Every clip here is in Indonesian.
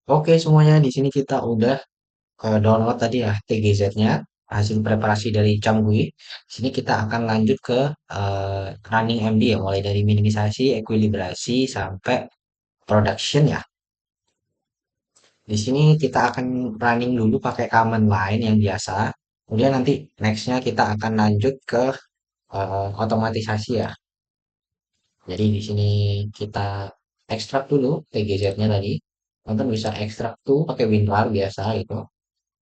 Oke semuanya, di sini kita udah download tadi ya TGZ-nya, hasil preparasi dari Camgui. Sini kita akan lanjut ke running MD ya, mulai dari minimalisasi, ekuilibrasi sampai production ya. Di sini kita akan running dulu pakai command line yang biasa. Kemudian nanti nextnya kita akan lanjut ke otomatisasi ya. Jadi di sini kita ekstrak dulu TGZ-nya tadi. Nonton bisa ekstrak tuh pakai WinRAR biasa gitu.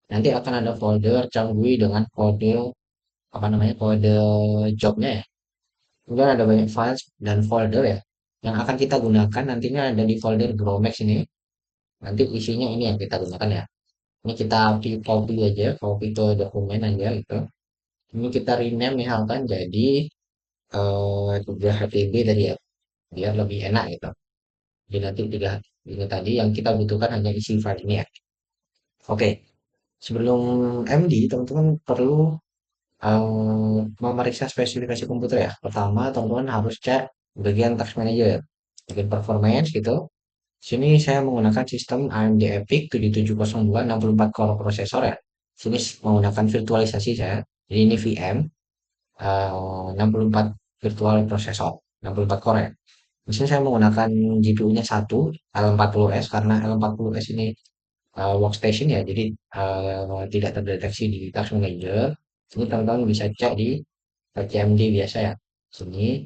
Nanti akan ada folder Cangguy dengan kode apa namanya kode jobnya ya. Kemudian ada banyak files dan folder ya. Yang akan kita gunakan nantinya ada di folder Gromex ini. Nanti isinya ini yang kita gunakan ya. Ini kita copy aja, copy ke dokumen aja gitu. Ini kita rename misalkan jadi 3HTB tadi ya, biar lebih enak gitu. Jadi nanti 3 ini tadi yang kita butuhkan hanya isi file ini ya. Oke, sebelum MD teman-teman perlu memeriksa spesifikasi komputer ya. Pertama, teman-teman harus cek bagian task manager, bagian performance gitu. Sini saya menggunakan sistem AMD EPYC 7702 64 core processor ya. Sini menggunakan virtualisasi saya. Jadi ini VM 64 virtual processor, 64 core ya. Di sini saya menggunakan GPU-nya satu L40S karena L40S ini workstation ya, jadi tidak terdeteksi di task manager. Ini teman-teman bisa cek di CMD biasa ya. Sini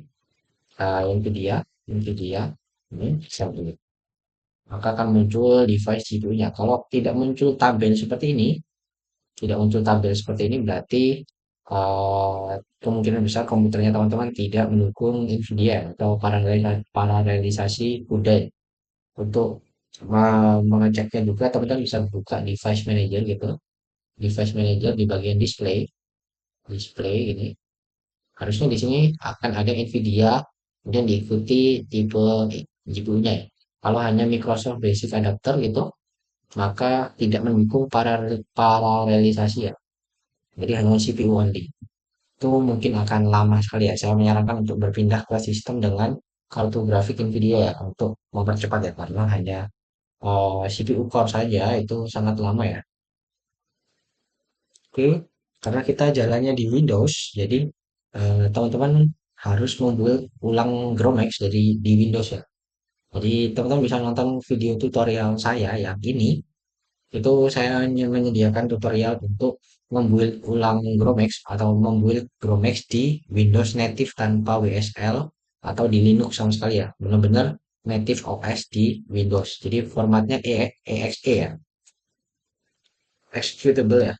Nvidia ini sampel. Maka akan muncul device GPU-nya. Kalau tidak muncul tabel seperti ini, berarti kemungkinan besar komputernya teman-teman tidak mendukung Nvidia atau paralelisasi CUDA. Untuk mengeceknya juga teman-teman bisa buka device manager gitu. Device manager di bagian display ini. Harusnya di sini akan ada Nvidia, kemudian diikuti tipe GPU-nya ya. Kalau hanya Microsoft Basic Adapter gitu, maka tidak mendukung paralelisasi ya. Jadi hanya CPU only. Itu mungkin akan lama sekali ya. Saya menyarankan untuk berpindah ke sistem dengan kartu grafik Nvidia ya untuk mempercepat ya, karena hanya CPU core saja itu sangat lama ya. Oke, karena kita jalannya di Windows, jadi teman-teman harus membuat ulang Gromex dari di Windows ya. Jadi teman-teman bisa nonton video tutorial saya yang ini. Itu saya hanya menyediakan tutorial untuk membuild ulang Gromex atau membuild Gromex di Windows native tanpa WSL atau di Linux sama sekali ya. Benar-benar native OS di Windows. Jadi formatnya EXE ya, executable ya.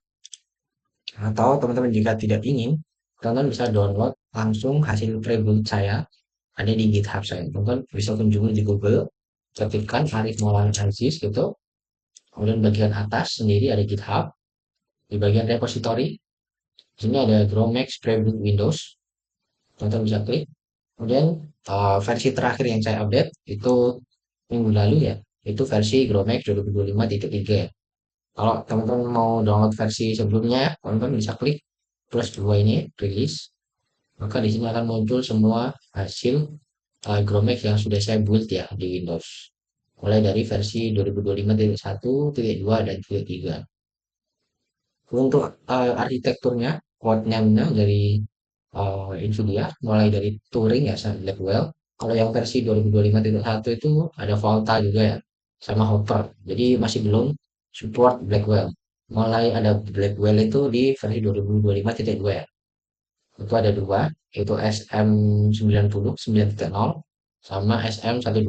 Atau teman-teman jika tidak ingin, teman-teman bisa download langsung hasil prebuild saya ada di GitHub saya. Teman-teman bisa kunjungi di Google, ketikkan Arif Maulana Aziz gitu. Kemudian bagian atas sendiri ada GitHub. Di bagian repository, di sini ada Gromex Prebuild Windows. Teman-teman bisa klik. Kemudian versi terakhir yang saya update itu minggu lalu ya. Itu versi Gromex 2025.3 ya. Kalau teman-teman mau download versi sebelumnya, teman-teman bisa klik plus dua ini, rilis. Maka di sini akan muncul semua hasil Gromex yang sudah saya build ya di Windows. Mulai dari versi 2025.1, 2, dan 3. Untuk arsitekturnya, code name-nya dari Nvidia, mulai dari Turing ya, sampai Blackwell. Kalau yang versi 2025.1 itu ada Volta juga ya, sama Hopper. Jadi masih belum support Blackwell. Mulai ada Blackwell itu di versi 2025.2 ya. Itu ada dua, yaitu SM90 9.0 sama SM120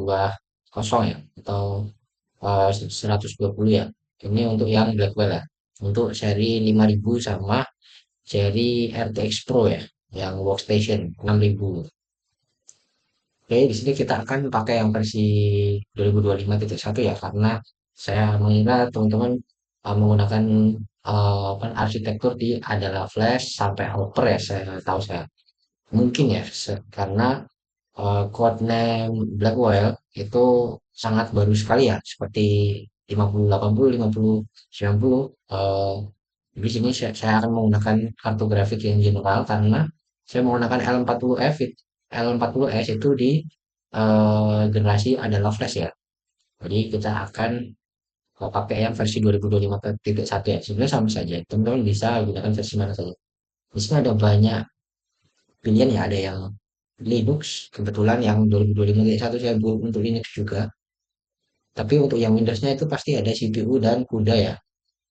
ya, atau 120 ya. Ini untuk yang Blackwell ya. Untuk seri 5000 sama seri RTX Pro ya, yang workstation 6000. Oke, di sini kita akan pakai yang versi 2025.1 ya, karena saya mengira teman-teman menggunakan apa, arsitektur di adalah flash sampai Hopper ya, saya tahu saya. Mungkin ya, karena codename Blackwell itu sangat baru sekali ya, seperti 5080, 5090. Di sini saya akan menggunakan kartu grafik yang general karena saya menggunakan L40S itu di generasi adalah flash ya. Jadi kita akan Kalau pakai yang versi 2025.1 ya, sebenarnya sama saja. Teman-teman bisa gunakan versi mana saja. Di sini ada banyak pilihan ya, ada yang Linux, kebetulan yang 2025.1 saya buat untuk Linux juga. Tapi untuk yang Windows-nya itu pasti ada CPU dan CUDA ya.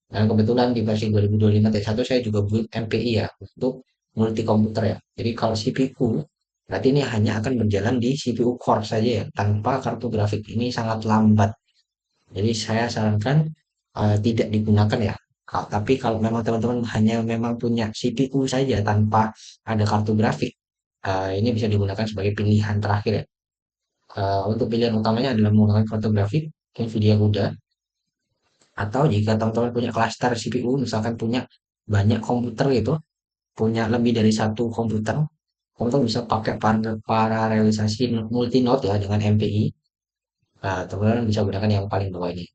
Dan kebetulan di versi 2025.1 saya juga build MPI ya untuk multi komputer ya. Jadi kalau CPU berarti ini hanya akan berjalan di CPU core saja ya, tanpa kartu grafik. Ini sangat lambat. Jadi saya sarankan tidak digunakan ya. Tapi kalau memang teman-teman hanya memang punya CPU saja tanpa ada kartu grafik, ini bisa digunakan sebagai pilihan terakhir ya. Untuk pilihan utamanya adalah menggunakan kartu grafik NVIDIA CUDA, atau jika teman-teman punya klaster CPU, misalkan punya banyak komputer gitu, punya lebih dari satu komputer, teman-teman bisa pakai paralelisasi multi node ya dengan MPI. Teman-teman bisa gunakan yang paling bawah ini.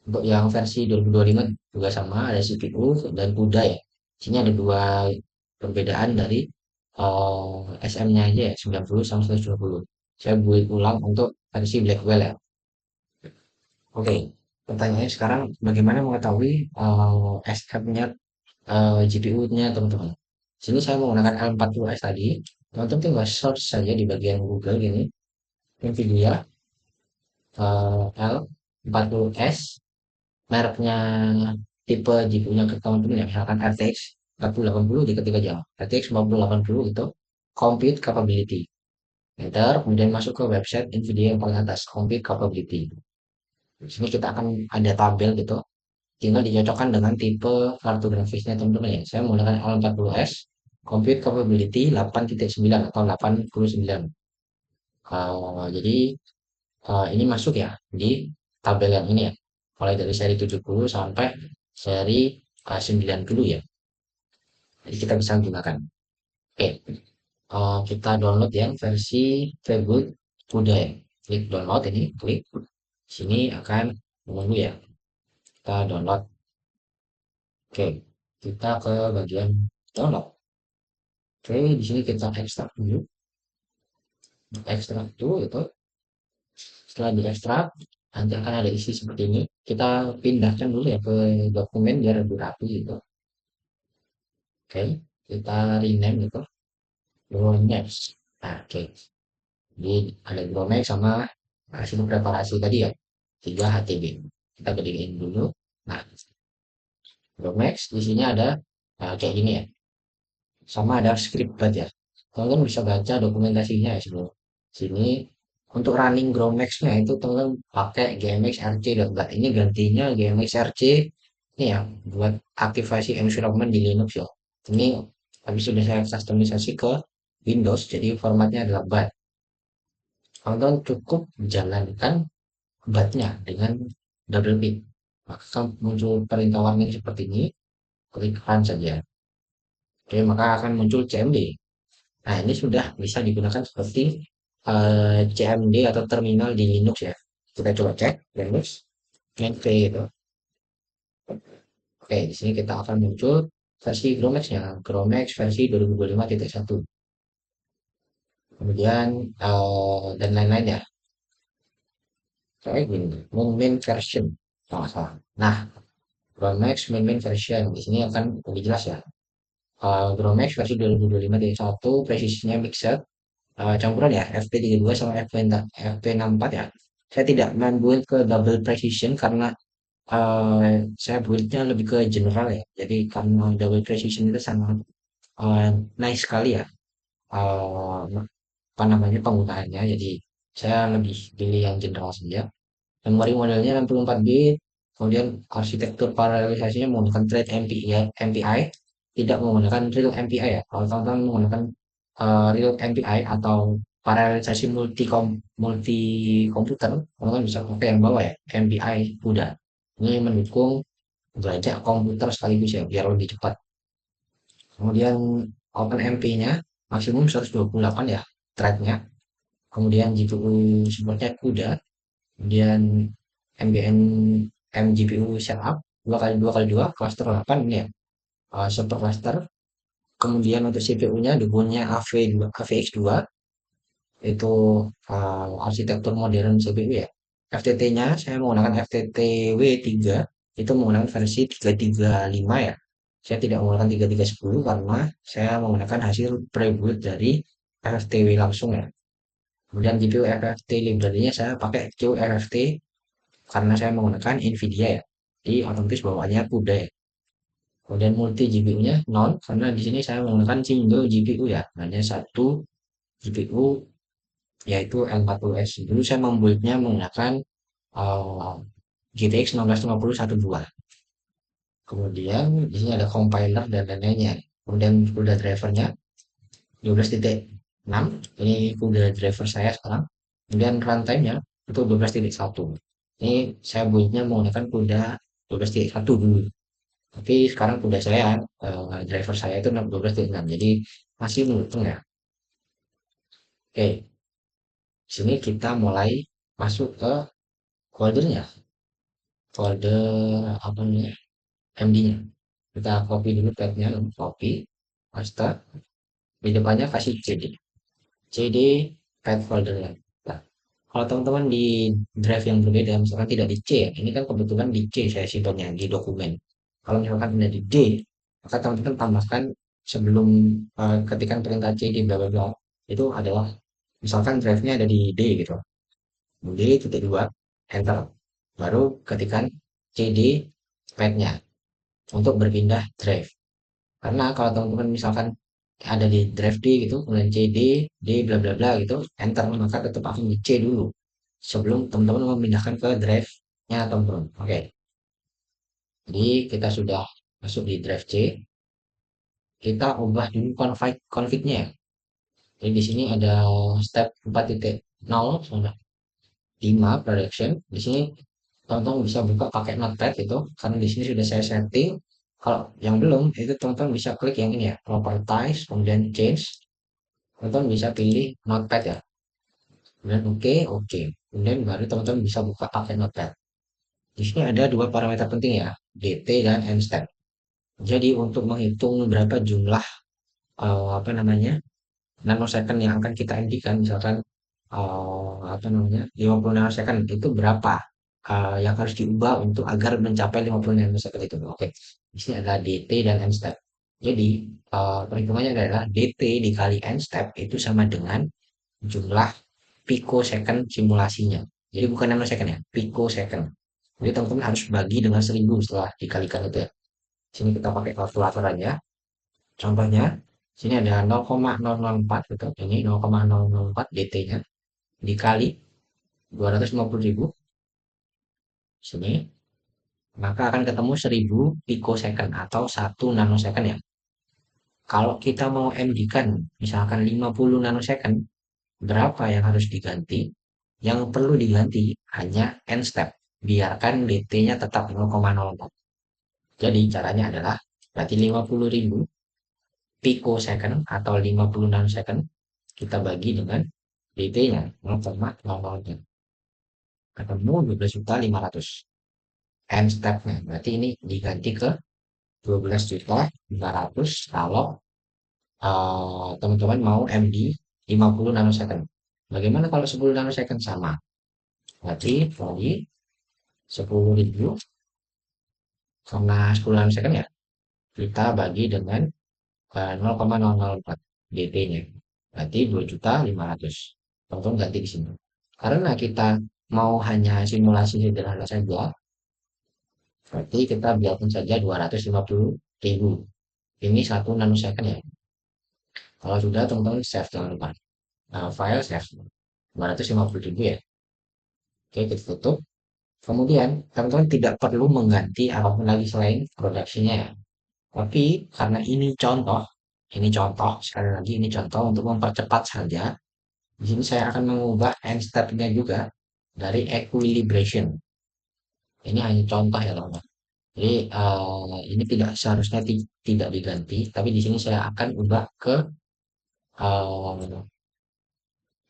Untuk yang versi 2025 juga sama, ada CPU dan CUDA ya. Sini ada dua perbedaan dari SM-nya aja ya, 90 sama 120. Saya buat ulang untuk versi Blackwell ya. Oke, pertanyaannya sekarang bagaimana mengetahui SM-nya, GPU-nya teman-teman. Sini saya menggunakan L40S tadi. Teman-teman tinggal search saja di bagian Google gini, NVIDIA L40S, mereknya, tipe GPU-nya ke teman-teman ya, misalkan RTX 4080 diketik aja. RTX 4080 itu compute capability. Enter, kemudian masuk ke website NVIDIA yang paling atas, compute capability. Di sini kita akan ada tabel gitu, tinggal dicocokkan dengan tipe kartu grafisnya teman-teman ya. Saya menggunakan L40S, compute capability 8.9 atau 89. Jadi ini masuk ya di tabel yang ini ya, mulai dari seri 70 sampai seri 90 ya. Jadi kita bisa gunakan. Oke, kita download yang versi Febul udah ya. Klik download ini, klik. Sini akan menunggu ya. Kita download. Oke, kita ke bagian download. Oke, di sini kita ekstrak dulu. Ekstrak dulu itu. Setelah diekstrak, nanti akan ada isi seperti ini. Kita pindahkan dulu ya ke dokumen biar lebih rapi gitu. Oke, kita rename gitu. Gromex. Nah, oke. Jadi ada Gromex sama hasil preparasi tadi ya. 3 HTB. Kita gedein dulu. Nah, Gromex di sini ada kayak gini ya. Sama ada script bat ya. Teman-teman bisa baca dokumentasinya ya sebelum sini. Untuk running Gromex-nya itu teman-teman pakai GMX RC.bat. Ini gantinya GMX RC ini ya buat aktivasi environment di Linux ya. Ini habis sudah saya customisasi ke Windows, jadi formatnya adalah bat. Teman-teman cukup jalankan batnya dengan double click. Maka muncul perintah warning seperti ini, klik run saja. Oke, maka akan muncul CMD. Nah, ini sudah bisa digunakan seperti CMD atau terminal di Linux ya. Kita coba cek Linux, NV gitu. Oke, di sini kita akan muncul versi Gromex-nya, Gromex versi 2025.1. Kemudian dan lain-lain ya. Kayak gini, main version, kalau salah. Nah, Gromex main version di sini akan lebih jelas ya. Gromex versi 2025.1, presisinya mixed, campuran ya, FP32 sama FP64 ya. Saya tidak main build ke double precision karena saya buildnya lebih ke general ya. Jadi karena double precision itu sangat nice sekali ya. Apa namanya penggunaannya. Jadi saya lebih pilih yang general saja. Memori modelnya 64 bit. Kemudian arsitektur paralelisasinya menggunakan thread MPI, tidak menggunakan real MPI ya. Kalau teman-teman menggunakan real MPI atau paralelisasi multi komputer, teman-teman bisa pakai yang bawah ya, MPI udah. Ini mendukung belajar komputer sekaligus ya, biar lebih cepat. Kemudian OpenMP-nya maksimum 128 ya thread-nya. Kemudian GPU supportnya CUDA. Kemudian MBN MGPU setup 2x2x2 cluster 8 ini ya, super cluster. Kemudian untuk CPU-nya dukunnya AVX2, itu arsitektur modern CPU ya. FTT-nya saya menggunakan FTTW3, itu menggunakan versi 335 ya. Saya tidak menggunakan 3310 karena saya menggunakan hasil prebuild dari FFTW langsung ya. Kemudian GPU FFT library-nya saya pakai QFFT karena saya menggunakan NVIDIA ya. Jadi otomatis bawaannya CUDA ya. Kemudian multi GPU-nya 0 karena di sini saya menggunakan single GPU ya. Hanya satu GPU yaitu L40S. Dulu saya membuatnya menggunakan GTX 1650 12. Kemudian di sini ada compiler dan lain-lainnya. Kemudian udah drivernya 12.6. Ini udah driver saya sekarang. Kemudian runtime-nya itu 12.1. Ini saya buatnya menggunakan kuda 12.1 dulu. Tapi sekarang kuda saya driver saya itu 12.6. Jadi masih menghitung ya. Oke, sini kita mulai masuk ke foldernya. Folder apa nih? MD-nya. Kita copy dulu tab-nya, copy, paste. Di depannya kasih CD. CD pad foldernya. Nah, kalau teman-teman di drive yang berbeda, misalkan tidak di C ya, ini kan kebetulan di C saya simpannya di dokumen. Kalau misalkan tidak di D, maka teman-teman tambahkan sebelum ketikan perintah CD bla bla bla itu adalah misalkan drive-nya ada di D gitu. D titik dua, enter. Baru ketikan CD pad-nya untuk berpindah drive. Karena kalau teman-teman misalkan ada di drive D gitu, kemudian CD, D bla bla bla gitu, enter maka tetap akan di C dulu sebelum teman-teman memindahkan ke drive-nya teman-teman. Oke. Jadi kita sudah masuk di drive C, kita ubah dulu config-nya ya. Jadi di sini ada step 4.0 sama 5 production. Di sini teman-teman bisa buka pakai notepad itu karena di sini sudah saya setting. Kalau yang belum itu teman-teman bisa klik yang ini ya, properties, kemudian change. Teman-teman bisa pilih notepad ya. Kemudian oke, oke. Kemudian baru teman-teman bisa buka pakai notepad. Di sini ada dua parameter penting ya, DT dan mstep. Jadi untuk menghitung berapa jumlah apa namanya nanosecond yang akan kita MD-kan, misalkan apa namanya 50 nanosecond itu berapa yang harus diubah untuk agar mencapai 50 nanosecond itu. Oke, di sini ada DT dan mstep. Jadi perhitungannya adalah DT dikali mstep itu sama dengan jumlah picosecond simulasinya. Jadi bukan nanosecond ya, picosecond. Jadi teman-teman harus bagi dengan 1000 setelah dikalikan itu ya. Sini kita pakai kalkulator aja. Contohnya, sini ada 0,004 gitu. Ini 0,004 DT-nya dikali 250.000 sini, maka akan ketemu 1000 picosecond atau 1 nanosecond ya. Kalau kita mau MD-kan misalkan 50 nanosecond, berapa yang harus diganti? Yang perlu diganti hanya n step. Biarkan DT-nya tetap 0,04. Jadi caranya adalah berarti 50.000 picosecond atau 50 nanosecond kita bagi dengan DT-nya 0,00. Ketemu 12.500. N step-nya. Berarti ini diganti ke 12.500 kalau teman-teman mau MD 50 nanosecond. Bagaimana kalau 10 nanosecond sama? Berarti dari 10.000 karena 10 nanosecond ya, kita bagi dengan 0,004 DT-nya. Berarti 2.500.000. Teman-teman ganti di sini. Karena kita mau hanya simulasi sederhana saja, berarti kita biarkan saja 250.000. Ini 1 nanosecond ya. Kalau sudah teman-teman save jangan lupa. File save 250.000 ya. Oke, kita tutup. Kemudian teman-teman tidak perlu mengganti apapun lagi selain produksinya ya. Tapi karena ini contoh, sekali lagi ini contoh untuk mempercepat saja. Di sini saya akan mengubah end step-nya juga dari equilibration. Ini hanya contoh ya teman-teman. Jadi ini tidak seharusnya tidak diganti, tapi di sini saya akan ubah ke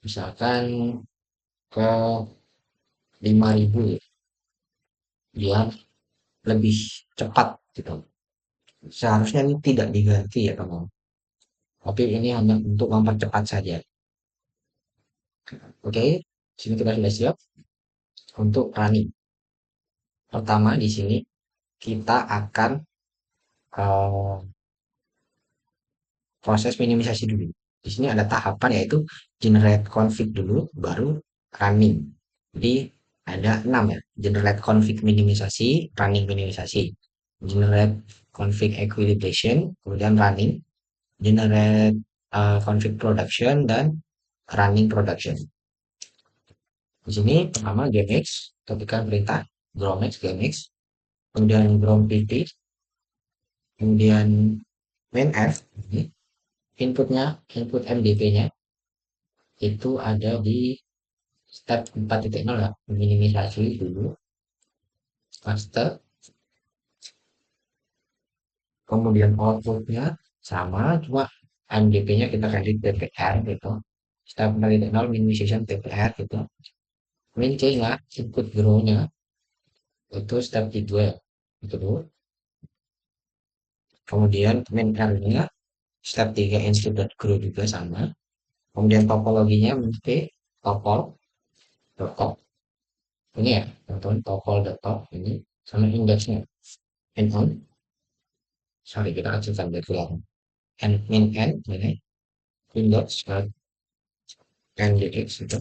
misalkan ke 5.000 ya, biar lebih cepat gitu. Seharusnya ini tidak diganti ya teman. Tapi ini hanya untuk mempercepat saja. Oke, sini kita sudah siap. untuk running. Pertama di sini kita akan eh, proses minimisasi dulu. Di sini ada tahapan yaitu generate config dulu, baru running. Jadi ada 6 ya. Generate config minimisasi, running minimisasi. Generate config equilibration, kemudian running. Generate config production, dan running production. Di sini pertama GMX, ketika perintah gromx GMX, kemudian grompt, kemudian mainf, inputnya, input MDP-nya itu ada di step 4.0 ya, minimisasi dulu, master, kemudian outputnya sama, cuma MDP-nya kita ganti TPR gitu. Step 4.0 minimization TPR gitu. Min C-nya, input grow-nya, itu step 3 ya, itu dulu. Kemudian min R-nya, step 3 input.grow juga sama. Kemudian topologinya mesti topol, top. Ini ya, teman-teman, topol.top ini sama indeksnya. And on, sorry kita kecilkan biar kelihatan. And min n ini index ndx itu.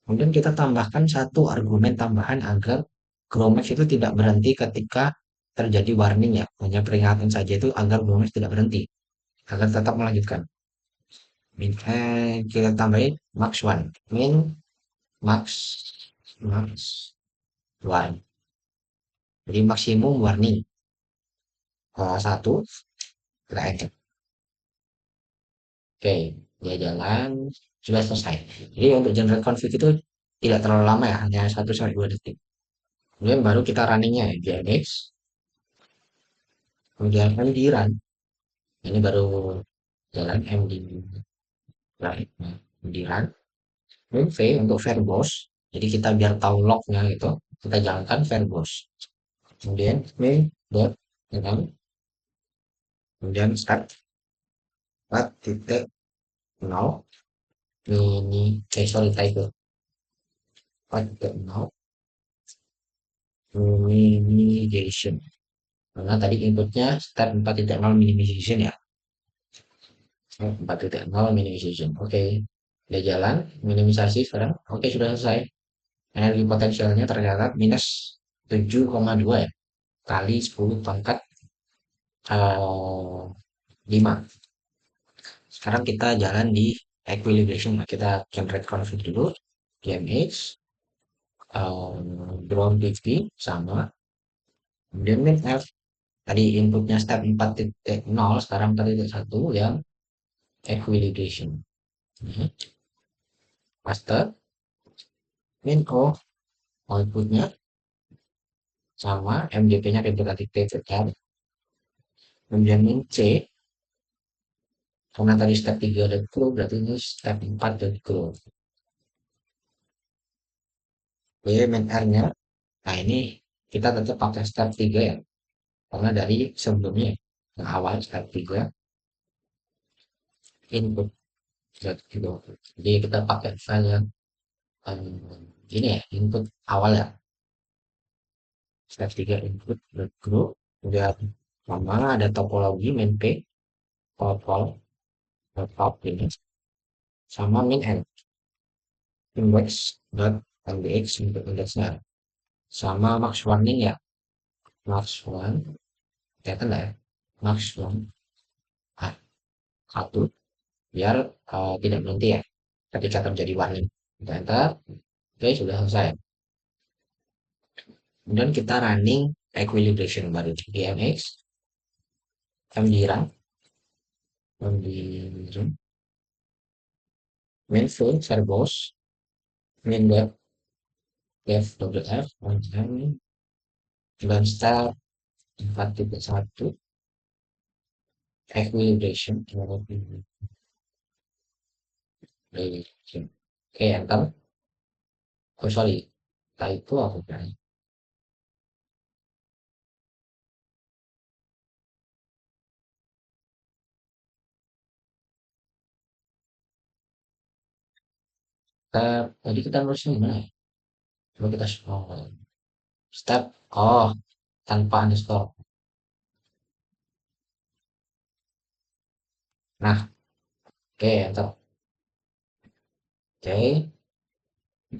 Kemudian kita tambahkan satu argumen tambahan agar Gromex itu tidak berhenti ketika terjadi warning ya, hanya peringatan saja itu agar Gromex tidak berhenti, agar tetap melanjutkan. Min kita tambahin max one, min max max one. Jadi maksimum warning satu, kita enter. Oke, dia jalan, sudah selesai. Jadi untuk generate config itu tidak terlalu lama ya, hanya 1 sampai 2 detik. Kemudian baru kita runningnya ya, GNX, kemudian MD run. Ini baru jalan MD run. Nah, MD run. Kemudian V untuk verbose. Jadi kita biar tahu lognya gitu, kita jalankan verbose. Kemudian main dot dengan kemudian start titik nol ini sorry typo 4.0 minimization. Karena tadi inputnya step 4.0 minimization ya. 4.0 minimization. Oke. Udah jalan. Minimisasi sekarang. Oke, sudah selesai. Energi potensialnya tercatat minus 7,2 ya. Kali 10 pangkat 5. Sekarang kita jalan di equilibration. Nah, kita generate config dulu. GMX. Ground PHP sama. Kemudian min F. Tadi inputnya step 4.0, sekarang 4.1 yang equilibration. Master, min O, outputnya sama, MDP-nya ketika TTR. Kemudian min C, karena tadi step 3 ada grow, berarti ini step 4 dan grow. B, min R-nya, nah ini kita tetap pakai step 3 ya, karena dari sebelumnya, yang awal step 3, input. Gitu. Jadi kita pakai file yang ini ya, input awal ya. Step 3 input group, kemudian sama ada topologi min p, topol, top ini, sama min n, index dot ndx untuk indexnya, sama max warning ya, max one, kelihatan nggak ya, max one, ah, 1, biar tidak berhenti ya ketika terjadi warning. Kita enter, oke sudah selesai. Kemudian kita running equilibration baru gmx, md run, md run, main full verbose, main web F dan start 4.1 equilibration. Oke, enter. Oh sorry, itu aku kan. Tadi kita harusnya gimana ya? Coba kita scroll. Step. Oh, tanpa underscore. Nah, oke, enter. Oke.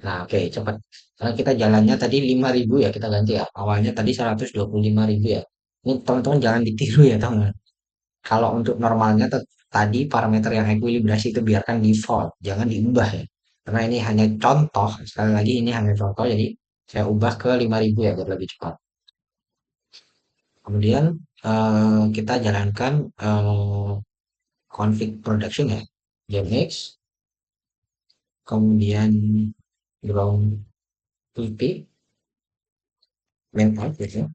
Nah, oke, cepat. Karena kita jalannya tadi 5.000 ya, kita ganti ya. Awalnya tadi 125.000 ya. Ini teman-teman jangan ditiru ya, teman. Kalau untuk normalnya tadi parameter yang ekuilibrasi itu biarkan default, jangan diubah ya. Karena ini hanya contoh, sekali lagi ini hanya contoh, jadi saya ubah ke 5.000 ya biar lebih cepat. Kemudian kita jalankan config production ya, Gmx, kemudian ground VP, main out gitu ya.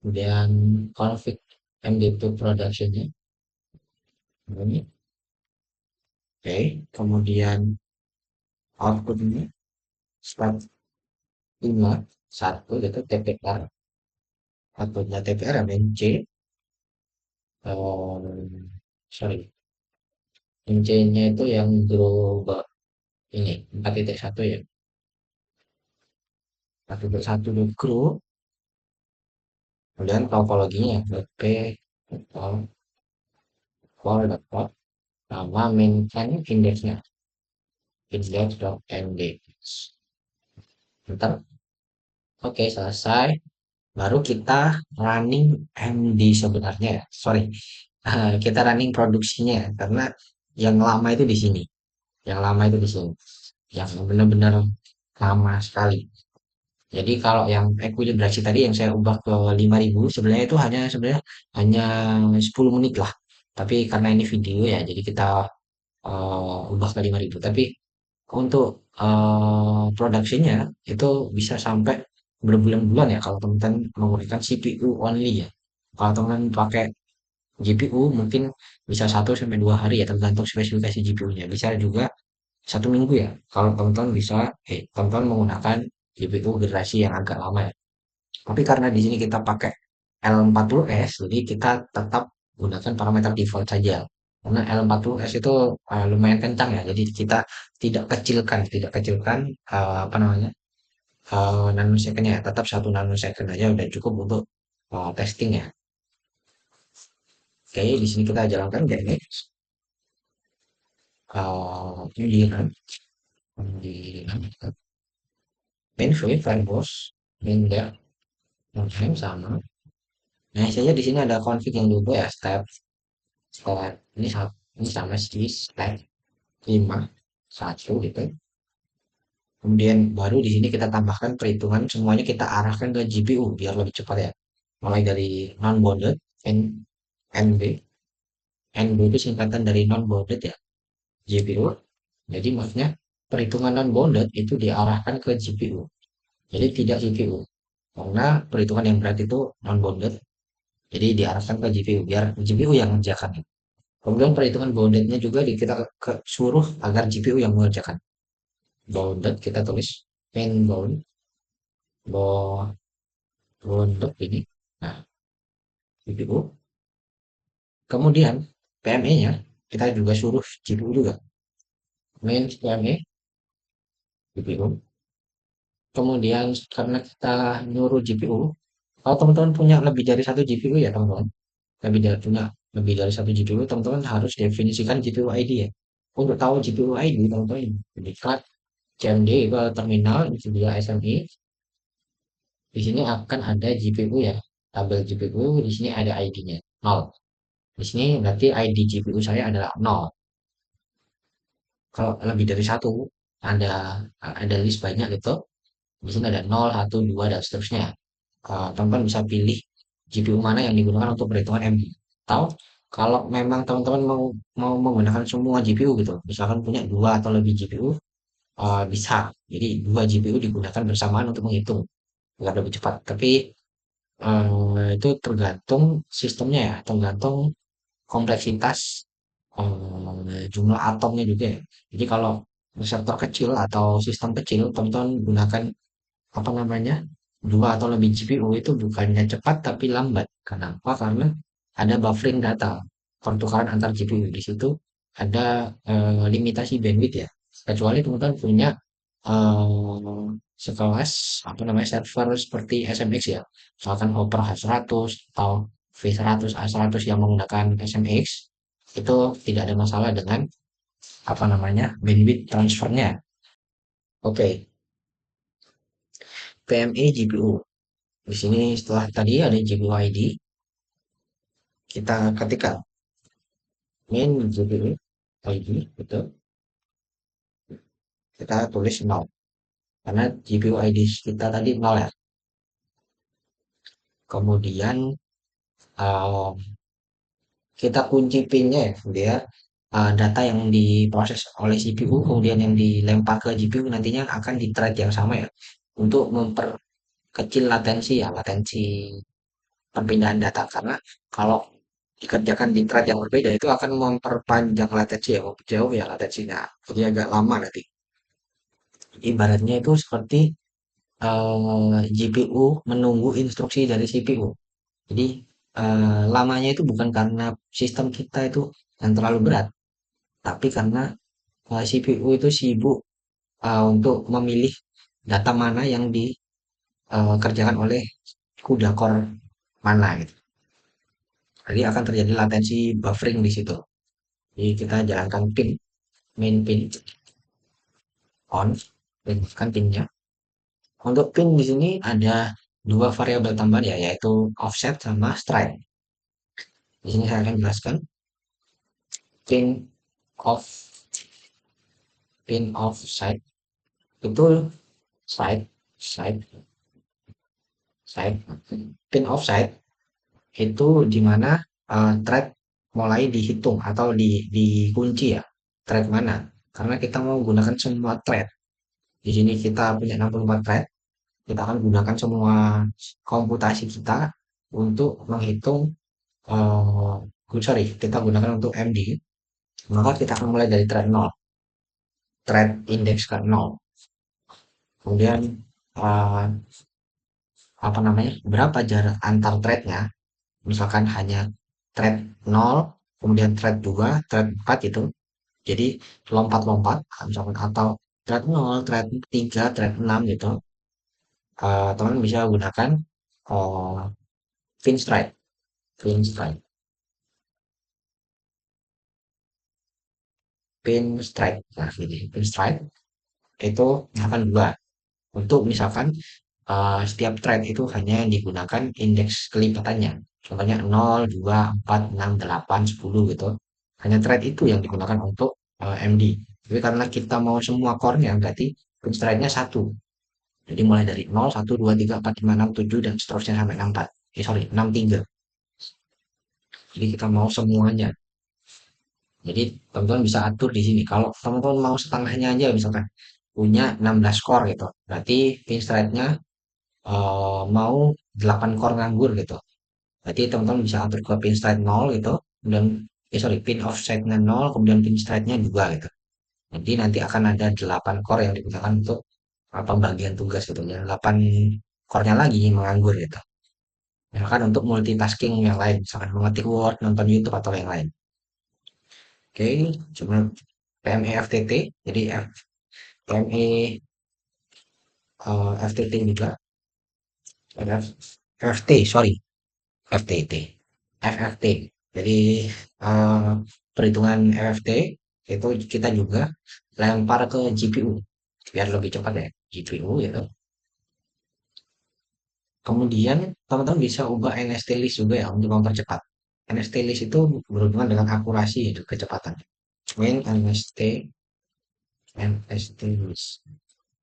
Kemudian config MD2 productionnya ini, oke. Kemudian outputnya start 5 1 gitu TPR, outputnya TPR MNC, sorry, MC-nya itu yang global ini 4.1 ya, 4.1 di grow. Kemudian topologinya p for dapat nama main indeksnya index.md. Ntar oke selesai, baru kita running MD sebenarnya ya. Sorry, kita running produksinya ya, karena yang lama itu di sini, yang lama itu di sini, yang benar-benar lama sekali. Jadi kalau yang ekuilibrasi tadi yang saya ubah ke 5.000 sebenarnya itu hanya 10 menit lah. Tapi karena ini video ya, jadi kita ubah ke 5.000. Tapi untuk produksinya itu bisa sampai berbulan-bulan ya kalau teman-teman menggunakan CPU only ya. Kalau teman pakai GPU mungkin bisa 1 sampai 2 hari ya tergantung spesifikasi GPU-nya. Bisa juga 1 minggu ya kalau teman-teman teman-teman menggunakan GPU generasi yang agak lama ya. Tapi karena di sini kita pakai L40S, jadi kita tetap gunakan parameter default saja. Karena L40S itu lumayan kencang ya, jadi kita tidak kecilkan apa namanya nanosecond ya, tetap 1 nanosecond aja udah cukup untuk testing ya. Oke, di sini kita jalankan teknik pendidikan, pendidikan, main free, fireboss, main there, sama. Nah, saya di sini ada config yang dulu ya, step ini sama sih step 5 1 gitu. Kemudian baru di sini kita tambahkan perhitungan semuanya kita arahkan ke GPU biar lebih cepat ya. Mulai dari non bounded NB. NB itu singkatan dari non bounded ya, GPU. Jadi maksudnya perhitungan non bounded itu diarahkan ke GPU. Jadi tidak CPU. Karena perhitungan yang berat itu non bounded. Jadi diarahkan ke GPU biar GPU yang mengerjakan. Kemudian perhitungan boundednya juga kita suruh agar GPU yang mengerjakan. Bounded kita tulis main bounded ini. Nah, GPU. Kemudian PME-nya kita juga suruh GPU juga. Main PME GPU. Kemudian karena kita nyuruh GPU, kalau teman-teman punya lebih dari satu GPU ya teman-teman, punya lebih dari satu GPU, teman-teman harus definisikan GPU ID ya. Untuk tahu GPU ID, teman-teman diklik CMD ke terminal itu dia SMI. Di sini akan ada GPU ya, tabel GPU. Di sini ada ID-nya 0. Di sini berarti ID GPU saya adalah 0. Kalau lebih dari satu, ada list banyak gitu. Di sini ada 0, 1, 2 dan seterusnya. Teman-teman bisa pilih GPU mana yang digunakan untuk perhitungan MD. Atau kalau memang teman-teman mau menggunakan semua GPU gitu, misalkan punya 2 atau lebih GPU, bisa. Jadi 2 GPU digunakan bersamaan untuk menghitung agar lebih cepat. Tapi itu tergantung sistemnya ya, tergantung kompleksitas jumlah atomnya juga ya. Jadi kalau reseptor kecil atau sistem kecil, teman-teman gunakan apa namanya 2 atau lebih GPU itu bukannya cepat tapi lambat. Kenapa? Karena ada buffering data, pertukaran antar GPU. Di situ ada limitasi bandwidth ya. Kecuali teman-teman punya sekelas apa namanya server seperti SMX ya. Misalkan Hopper H100 atau V100 A100 yang menggunakan SMX itu tidak ada masalah dengan apa namanya bandwidth transfernya. Oke, PME GPU. Di sini setelah tadi ada GPU ID, kita ketikkan main GPU ID itu kita tulis 0 karena GPU ID kita tadi 0 ya. Kemudian eh, kita kunci pinnya ya biar data yang diproses oleh CPU kemudian yang dilempar ke GPU nantinya akan di thread yang sama ya untuk memperkecil latensi ya latensi perpindahan data karena kalau dikerjakan di thread yang berbeda itu akan memperpanjang latensi ya jauh ya latensinya jadi agak lama nanti ibaratnya itu seperti GPU menunggu instruksi dari CPU. Jadi lamanya itu bukan karena sistem kita itu yang terlalu berat, tapi karena CPU itu sibuk untuk memilih data mana yang dikerjakan oleh CUDA core mana gitu. Jadi akan terjadi latensi buffering di situ. Jadi kita jalankan pin, main pin on, dan kan pinnya. Untuk pin di sini ada dua variabel tambahan ya, yaitu offset sama stride. Di sini saya akan jelaskan pin off pin offset itu side side side pin offset itu di mana thread mulai dihitung atau dikunci ya thread mana karena kita mau gunakan semua thread di sini kita punya 64 thread kita akan gunakan semua komputasi kita untuk menghitung sorry kita gunakan untuk MD maka kita akan mulai dari thread 0 thread index ke 0 kemudian eh, apa namanya berapa jarak antar threadnya misalkan hanya thread 0 kemudian thread 2 thread 4 gitu jadi lompat-lompat misalkan atau thread 0 thread 3 thread 6 gitu teman bisa gunakan eh, pin strike pin strike pin strike nah jadi pin strike itu misalkan dua untuk misalkan setiap thread itu hanya digunakan indeks kelipatannya. Contohnya 0, 2, 4, 6, 8, 10 gitu. Hanya thread itu yang digunakan untuk MD. Tapi karena kita mau semua core-nya, berarti thread-nya satu. Jadi mulai dari 0, 1, 2, 3, 4, 5, 6, 7, dan seterusnya sampai 64. Sorry, 63. Jadi kita mau semuanya. Jadi teman-teman bisa atur di sini. Kalau teman-teman mau setengahnya aja misalkan punya 16 core gitu. Berarti pin thread-nya mau 8 core nganggur gitu. Berarti teman-teman bisa atur ke pin stride 0 gitu, dan sorry, pin offset-nya 0, kemudian pin stride-nya 2 gitu. Jadi nanti akan ada 8 core yang digunakan untuk apa bagian tugas gitu ya. 8 core-nya lagi menganggur gitu. Misalkan untuk multitasking yang lain, misalkan mengetik Word, nonton YouTube atau yang lain. Oke, cuma PME-FTT, jadi PME FTT juga, FFT, sorry, FTT. FFT. Jadi eh, perhitungan FFT itu kita juga lempar ke GPU biar lebih cepat ya GPU gitu. Kemudian teman-teman bisa ubah NST list juga ya untuk mempercepat. NST list itu berhubungan dengan akurasi itu kecepatan. Main NST list.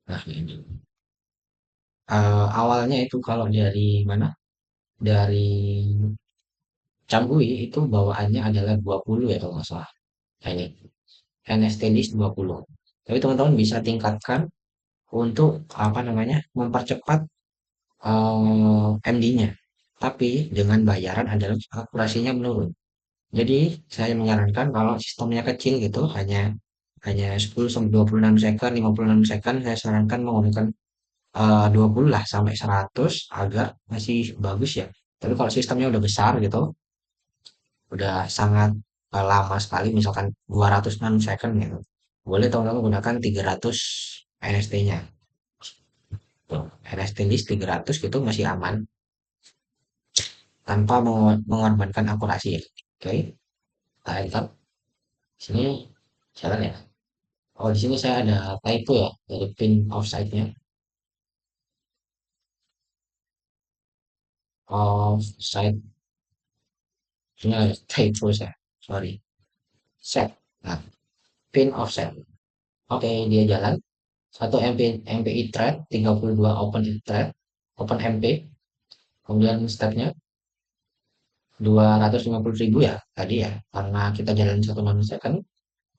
Nah ini. Awalnya itu kalau dari mana? Dari Cambui itu bawaannya adalah 20 ya kalau nggak salah. Nah, ini NST list 20. Tapi teman-teman bisa tingkatkan untuk apa namanya mempercepat MD-nya. Tapi dengan bayaran adalah akurasinya menurun. Jadi saya menyarankan kalau sistemnya kecil gitu hanya hanya 10 sampai 26 second, 56 second saya sarankan menggunakan 20 lah sampai 100 agar masih bagus ya. Tapi kalau sistemnya udah besar gitu, udah sangat lama sekali misalkan 200 nanosecond gitu. Boleh teman-teman gunakan 300 NST-nya. Tuh, NST list 300 gitu masih aman tanpa mengorbankan akurasi ya. Oke, kita enter. Sini jalan ya. Oh, di sini saya ada typo ya dari pin offside-nya. Offside nya typo saya. Sorry. Set. Nah, pin offset. Oke, dia jalan. Satu MPI thread, 32 open thread, open MP. Kemudian stepnya 250.000 ya tadi ya. Karena kita jalan 1 nanosecond.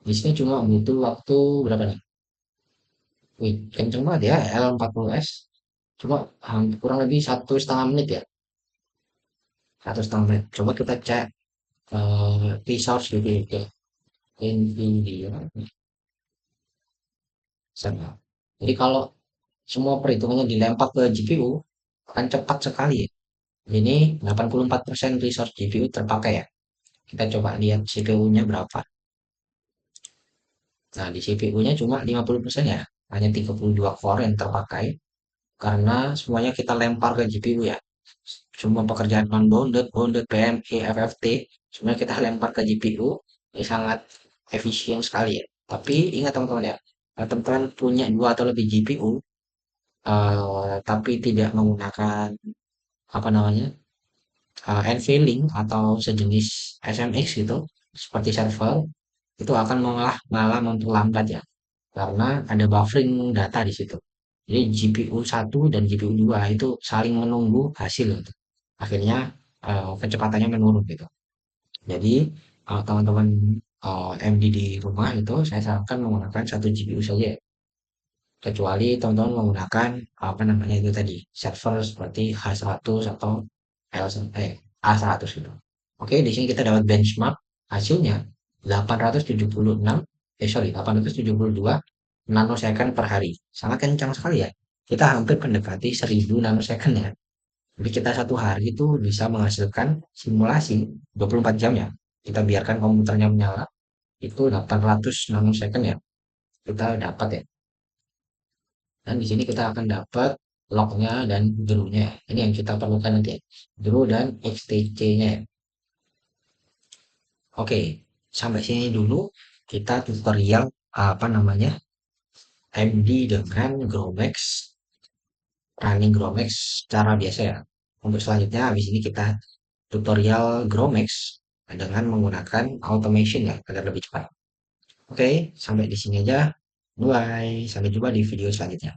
Di sini cuma butuh waktu berapa nih? Wih, kenceng banget ya L40S. Cuma kurang lebih 1,5 menit ya. 1,5 menit. Coba kita cek resource gitu ya. Nvidia. Sama. Jadi kalau semua perhitungannya dilempar ke GPU akan cepat sekali ya. Ini 84% resource GPU terpakai ya. Kita coba lihat CPU-nya berapa. Nah, di CPU-nya cuma 50% ya. Hanya 32 core yang terpakai karena semuanya kita lempar ke GPU ya. Semua pekerjaan non-bounded, bounded, PME, FFT, semuanya kita lempar ke GPU. Ini sangat efisien sekali ya. Tapi ingat teman-teman ya, teman-teman punya dua atau lebih GPU, tapi tidak menggunakan apa namanya NVLink atau sejenis SMX gitu, seperti server, itu akan malah memperlambat ya, karena ada buffering data di situ. Jadi GPU satu dan GPU 2 itu saling menunggu hasil gitu. Akhirnya kecepatannya menurun gitu. Jadi kalau teman-teman MD di rumah itu saya sarankan menggunakan satu GPU saja ya. Kecuali teman-teman menggunakan apa namanya itu tadi server seperti H100 atau A100 gitu. Oke, di sini kita dapat benchmark hasilnya 876 872 nanosecond per hari. Sangat kencang sekali ya. Kita hampir mendekati 1000 nanosecond ya. Jadi kita satu hari itu bisa menghasilkan simulasi 24 jam ya. Kita biarkan komputernya menyala itu 800 nanosecond ya. Kita dapat ya. Dan di sini kita akan dapat lognya dan dulu-nya. Ini yang kita perlukan nanti ya. Dulu dan XTC-nya ya. Oke, sampai sini dulu kita tutorial apa namanya MD dengan Gromex, running Gromex secara biasa ya. Untuk selanjutnya habis ini kita tutorial Gromex dengan menggunakan automation ya agar lebih cepat. Oke, sampai di sini aja. Bye, sampai jumpa di video selanjutnya.